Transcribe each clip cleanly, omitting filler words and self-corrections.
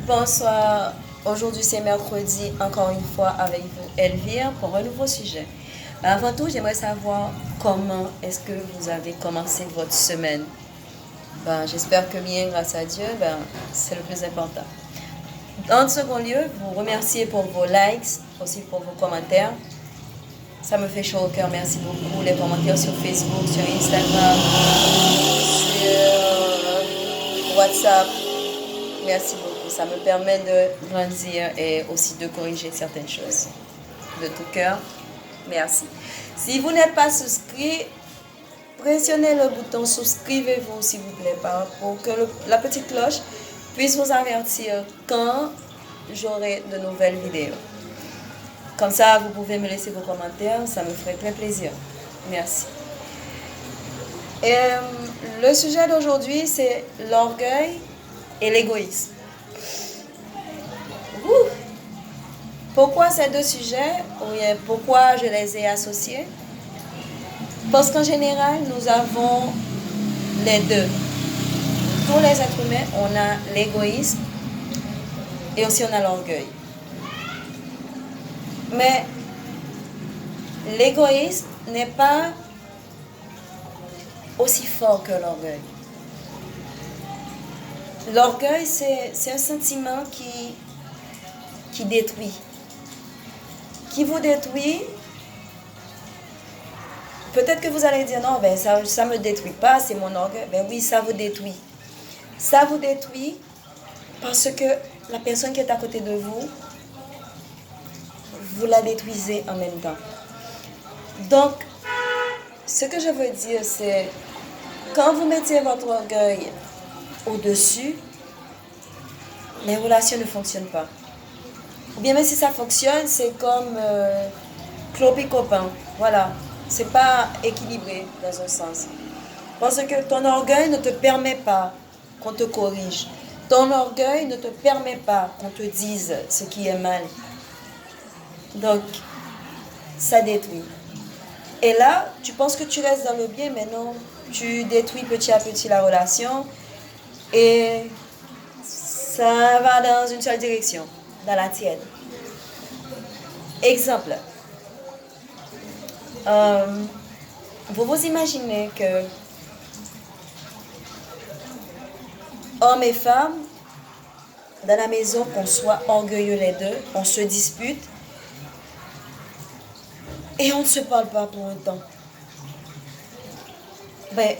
Bonsoir. Aujourd'hui, c'est mercredi, encore une fois avec vous, Elvire, pour un nouveau sujet. Avant tout, j'aimerais savoir comment est-ce que vous avez commencé votre semaine. J'espère que bien, grâce à Dieu, c'est le plus important. En second lieu, vous remercier pour vos likes, aussi pour vos commentaires. Ça me fait chaud au cœur. Merci beaucoup. Les commentaires sur Facebook, sur Instagram, sur WhatsApp. Merci beaucoup. Ça me permet de grandir et aussi de corriger certaines choses. De tout cœur, merci. Si vous n'êtes pas souscrit, pressionnez le bouton souscrivez-vous s'il vous plaît pour que la petite cloche puisse vous avertir quand j'aurai de nouvelles vidéos. Comme ça, vous pouvez me laisser vos commentaires, ça me ferait très plaisir. Merci. Et le sujet d'aujourd'hui, c'est l'orgueil et l'égoïsme. Pourquoi ces deux sujets? Pourquoi je les ai associés? Parce qu'en général, nous avons les deux. Tous les êtres humains, on a l'égoïsme et aussi on a l'orgueil. Mais l'égoïsme n'est pas aussi fort que l'orgueil. L'orgueil, c'est un sentiment qui détruit. Qui vous détruit. Peut-être que vous allez dire, non, ça ne me détruit pas, c'est mon orgueil. Oui, ça vous détruit. Ça vous détruit parce que la personne qui est à côté de vous, vous la détruisez en même temps. Donc, ce que je veux dire, c'est quand vous mettez votre orgueil au-dessus, les relations ne fonctionnent pas. Ou bien même si ça fonctionne, c'est comme clopé copain. Voilà, c'est pas équilibré dans un sens. Parce que ton orgueil ne te permet pas qu'on te corrige. Ton orgueil ne te permet pas qu'on te dise ce qui est mal. Donc, ça détruit. Et là, tu penses que tu restes dans le bien, mais non. Tu détruis petit à petit la relation et ça va dans une seule direction, dans la tienne. Exemple. Vous vous imaginez que hommes et femmes, dans la maison, qu'on soit orgueilleux les deux, on se dispute et on ne se parle pas pour un temps.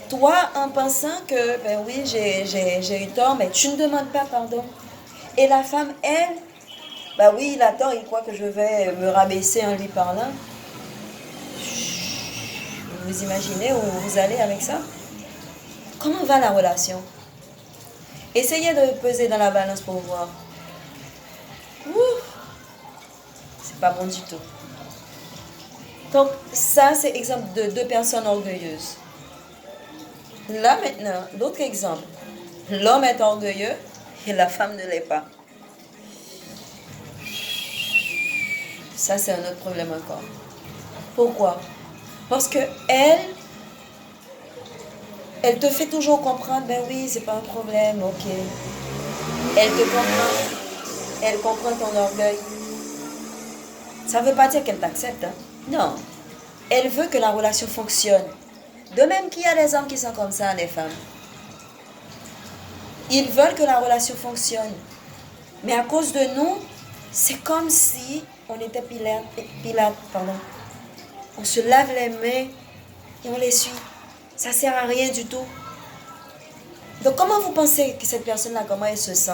Toi, en pensant que, oui, j'ai eu tort, mais tu ne demandes pas pardon. Et la femme, elle, oui, il a tort, il croit que je vais me rabaisser en lui parlant. Vous imaginez où vous allez avec ça? Comment va la relation? Essayez de peser dans la balance pour voir. C'est pas bon du tout. Donc, ça, c'est exemple de deux personnes orgueilleuses. Là, maintenant, l'autre exemple. L'homme est orgueilleux et la femme ne l'est pas. Ça, c'est un autre problème encore. Pourquoi? Parce que elle te fait toujours comprendre, oui, c'est pas un problème, ok. Elle te comprend. Elle comprend ton orgueil. Ça ne veut pas dire qu'elle t'accepte, hein? Non. Elle veut que la relation fonctionne. De même qu'il y a des hommes qui sont comme ça, les femmes. Ils veulent que la relation fonctionne. Mais à cause de nous, c'est comme si on était Pilate. On se lave les mains et on les suit. Ça ne sert à rien du tout. Donc comment vous pensez que cette personne-là, comment elle se sent?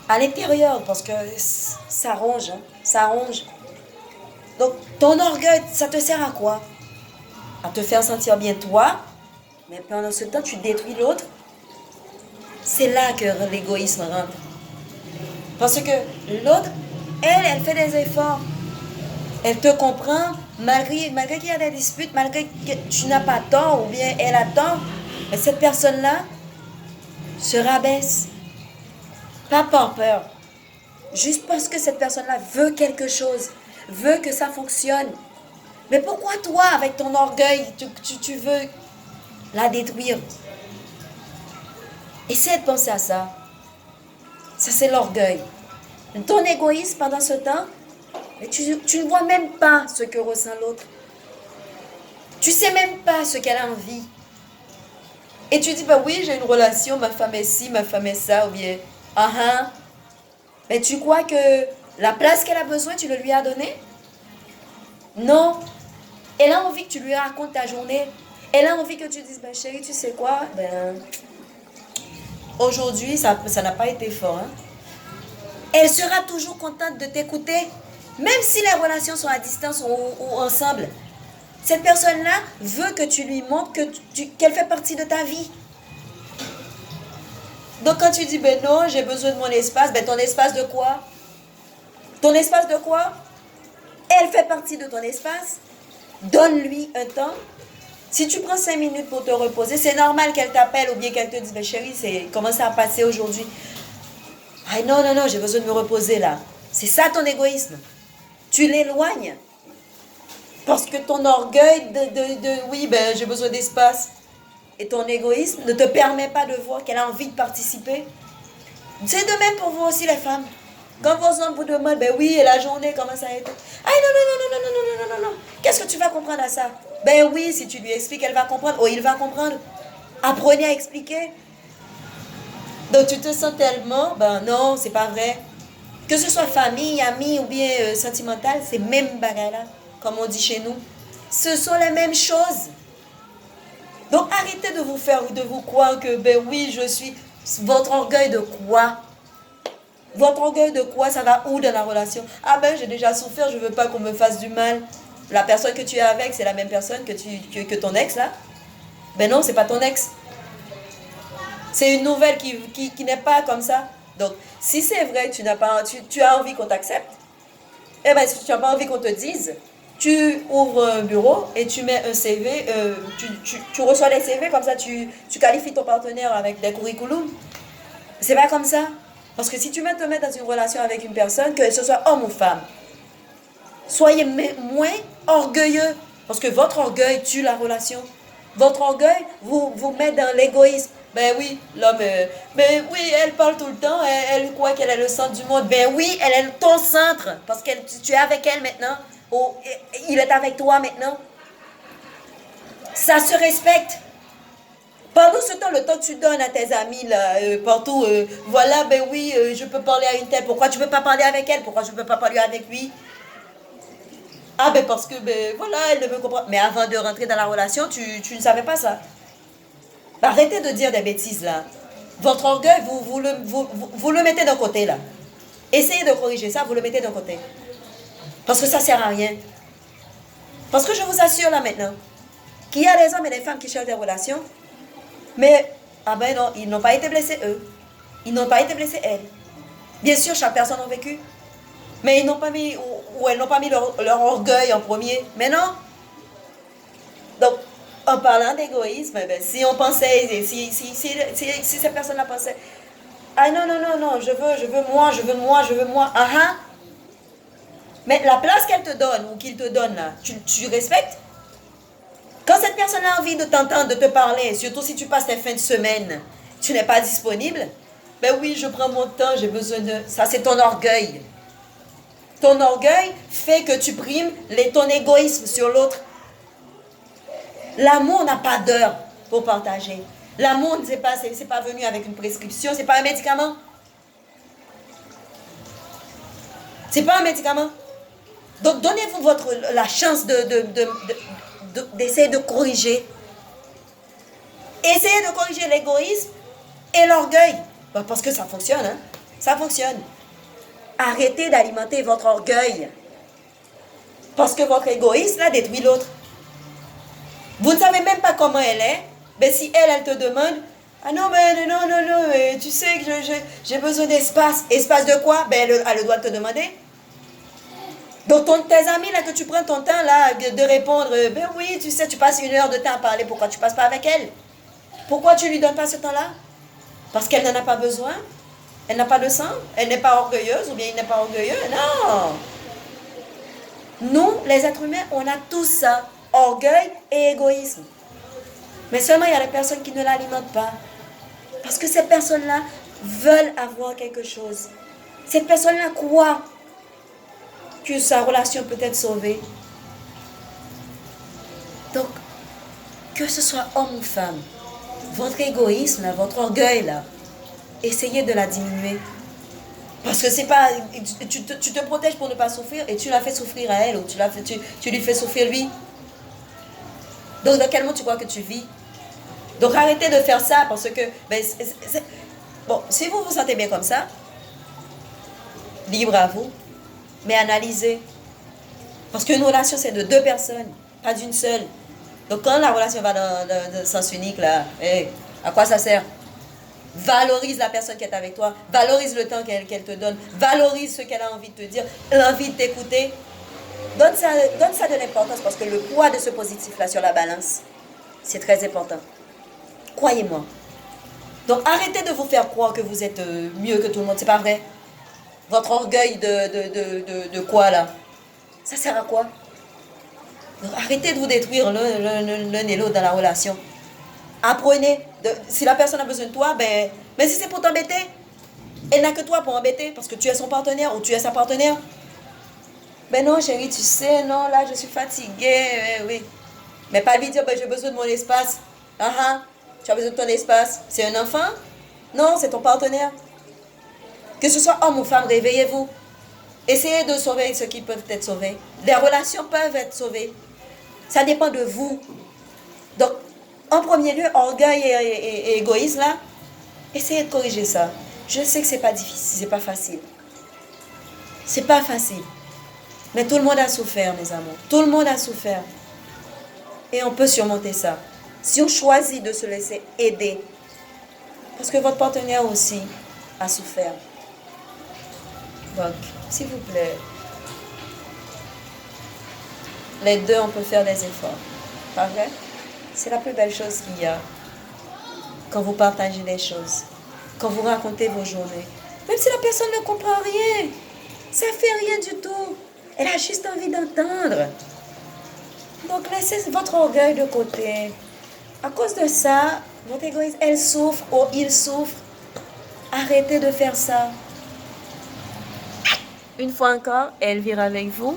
À l'intérieur, parce que ça ronge, hein? Ça ronge. Donc ton orgueil, ça te sert à quoi? À te faire sentir bien toi, mais pendant ce temps, tu détruis l'autre. C'est là que l'égoïsme rentre. Parce que l'autre, elle fait des efforts. Elle te comprend, malgré qu'il y a des disputes, malgré que tu n'as pas tort, ou bien elle a tort, mais cette personne-là se rabaisse. Pas par peur. Juste parce que cette personne-là veut quelque chose, veut que ça fonctionne. Mais pourquoi toi, avec ton orgueil, tu veux la détruire? Essaie de penser à ça. Ça, c'est l'orgueil. Ton égoïsme, pendant ce temps, tu ne vois même pas ce que ressent l'autre. Tu ne sais même pas ce qu'elle a envie. Et tu dis, bah oui, j'ai une relation, ma femme est ci, ma femme est ça, ou bien, mais tu crois que la place qu'elle a besoin, tu le lui as donné? Non. Elle a envie que tu lui racontes ta journée. Elle a envie que tu dises, ben chérie, tu sais quoi? Ben, aujourd'hui, ça n'a pas été fort. Hein? Elle sera toujours contente de t'écouter, même si les relations sont à distance ou ensemble. Cette personne-là veut que tu lui montres qu'elle fait partie de ta vie. Donc quand tu dis, ben non, j'ai besoin de mon espace, ben ton espace de quoi? Ton espace de quoi? Elle fait partie de ton espace. Donne-lui un temps. Si tu prends 5 minutes pour te reposer, c'est normal qu'elle t'appelle ou bien qu'elle te dise, ben chérie, comment ça a passé aujourd'hui? Ah non, non, non, j'ai besoin de me reposer là. C'est ça ton égoïsme. Tu l'éloignes. Parce que ton orgueil oui, ben j'ai besoin d'espace. Et ton égoïsme ne te permet pas de voir qu'elle a envie de participer. C'est de même pour vous aussi les femmes. Quand vos hommes vous demandent, ben oui, et la journée, comment ça a été? Ah non, non, non, non, non, non, non, non, non, non. Qu'est-ce que tu vas comprendre à ça? Ben oui, si tu lui expliques, elle va comprendre. Oh, il va comprendre. Apprenez à expliquer. Donc tu te sens tellement, ben non, c'est pas vrai. Que ce soit famille, amis ou bien sentimental, c'est même bagarre là, comme on dit chez nous. Ce sont les mêmes choses. Donc arrêtez de vous croire que, ben oui, je suis... Votre orgueil de quoi? Votre orgueil de quoi? Ça va où dans la relation? Ah ben j'ai déjà souffert, je veux pas qu'on me fasse du mal. La personne que tu es avec, c'est la même personne que ton ex là? Ben non, c'est pas ton ex. C'est une nouvelle qui n'est pas comme ça. Donc, si c'est vrai que tu as envie qu'on t'accepte, eh ben si tu n'as pas envie qu'on te dise, tu ouvres un bureau et tu mets un CV, tu reçois les CV, comme ça tu qualifies ton partenaire avec des curriculums. C'est pas comme ça. Parce que si tu te mets dans une relation avec une personne, que ce soit homme ou femme, soyez moins orgueilleux. Parce que votre orgueil tue la relation. Votre orgueil vous met dans l'égoïsme. Ben oui, l'homme, ben oui, elle parle tout le temps, elle croit qu'elle est le centre du monde. Ben oui, elle est ton centre, parce que tu es avec elle maintenant. Oh, il est avec toi maintenant. Ça se respecte. Pendant ce temps, le temps que tu donnes à tes amis, là, partout, voilà, ben oui, je peux parler à une telle. Pourquoi tu ne peux pas parler avec elle? Pourquoi je ne peux pas parler avec lui? Ah ben parce que, ben voilà, elle ne veut comprendre. Mais avant de rentrer dans la relation, tu ne savais pas ça. Arrêtez de dire des bêtises là. Votre orgueil, vous le mettez d'un côté là. Essayez de corriger ça, vous le mettez d'un côté. Parce que ça ne sert à rien. Parce que je vous assure là maintenant, qu'il y a des hommes et des femmes qui cherchent des relations, mais, ah ben non, ils n'ont pas été blessés eux. Ils n'ont pas été blessés elles. Bien sûr, chaque personne a vécu. Mais ils n'ont pas mis, ou elles n'ont pas mis leur orgueil en premier. Mais non. Donc, en parlant d'égoïsme, ben, si on pensait, si ces personnes-là pensaient, ah non, non, non, non, je veux moi, mais la place qu'elle te donne ou qu'il te donne là, tu respectes? Quand cette personne a envie de t'entendre, de te parler, surtout si tu passes tes fins de semaine, tu n'es pas disponible, ben oui, je prends mon temps, j'ai besoin de... Ça, c'est ton orgueil. Ton orgueil fait que tu primes ton égoïsme sur l'autre. L'amour n'a pas d'heure pour partager. L'amour, c'est pas venu avec une prescription, c'est pas un médicament. C'est pas un médicament. Donc, donnez-vous la chance d'essayer de corriger. Essayez de corriger l'égoïsme et l'orgueil. Parce que ça fonctionne, hein. Ça fonctionne. Arrêtez d'alimenter votre orgueil. Parce que votre égoïsme, là, détruit l'autre. Vous ne savez même pas comment elle est. Mais si elle te demande, ah non, mais non, non, non, tu sais que j'ai besoin d'espace. Espace de quoi? Ben, elle doit te demander. Donc, tes amis, là, que tu prends ton temps, là, de répondre, ben oui, tu sais, tu passes 1 heure de temps à parler, pourquoi tu ne passes pas avec elle? Pourquoi tu ne lui donnes pas ce temps-là? Parce qu'elle n'en a pas besoin? Elle n'a pas de sang? Elle n'est pas orgueilleuse ou bien il n'est pas orgueilleux? Non! Nous, les êtres humains, on a tout ça. Orgueil et égoïsme. Mais seulement, il y a des personnes qui ne l'alimentent pas. Parce que ces personnes-là veulent avoir quelque chose. Cette personne-là croit que sa relation peut être sauvée. Donc, que ce soit homme ou femme, votre égoïsme, là, votre orgueil, là, essayez de la diminuer. Parce que c'est pas... Tu te protèges pour ne pas souffrir et tu la fais souffrir à elle ou tu lui fais souffrir lui. Donc, dans quel monde tu crois que tu vis? Donc, arrêtez de faire ça parce que... Bon, si vous vous sentez bien comme ça, libre à vous, mais analysez. Parce qu'une relation, c'est de deux personnes, pas d'une seule. Donc, quand la relation va dans le sens unique, là, hey, à quoi ça sert? Valorise la personne qui est avec toi, valorise le temps qu'elle te donne, valorise ce qu'elle a envie de te dire, l'envie de t'écouter. Donne ça de l'importance parce que le poids de ce positif-là sur la balance, c'est très important. Croyez-moi. Donc arrêtez de vous faire croire que vous êtes mieux que tout le monde, c'est pas vrai. Votre orgueil de quoi là? Ça sert à quoi? Donc arrêtez de vous détruire l'un et l'autre dans la relation. Apprenez. Si la personne a besoin de toi, mais si c'est pour t'embêter, elle n'a que toi pour embêter parce que tu es son partenaire ou tu es sa partenaire. Ben non chérie, tu sais, non, là je suis fatiguée, oui. Mais pas lui dire, j'ai besoin de mon espace. Tu as besoin de ton espace. C'est un enfant? Non, c'est ton partenaire. Que ce soit homme ou femme, réveillez-vous. Essayez de sauver ceux qui peuvent être sauvés. Les relations peuvent être sauvées. Ça dépend de vous. Donc, en premier lieu, orgueil et égoïsme, là, essayez de corriger ça. Je sais que c'est pas difficile, c'est pas facile. C'est pas facile. Mais tout le monde a souffert, mes amours. Tout le monde a souffert. Et on peut surmonter ça. Si on choisit de se laisser aider. Parce que votre partenaire aussi a souffert. Donc, s'il vous plaît, les deux, on peut faire des efforts. Pas vrai? C'est la plus belle chose qu'il y a. Quand vous partagez des choses. Quand vous racontez vos journées. Même si la personne ne comprend rien. Ça fait rien du tout. Elle a juste envie d'entendre. Donc, laissez votre orgueil de côté. À cause de ça, votre égoïsme, elle souffre ou il souffre. Arrêtez de faire ça. Une fois encore, Elvire avec vous.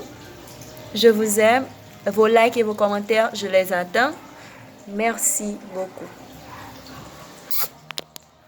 Je vous aime. Vos likes et vos commentaires, je les attends. Merci beaucoup.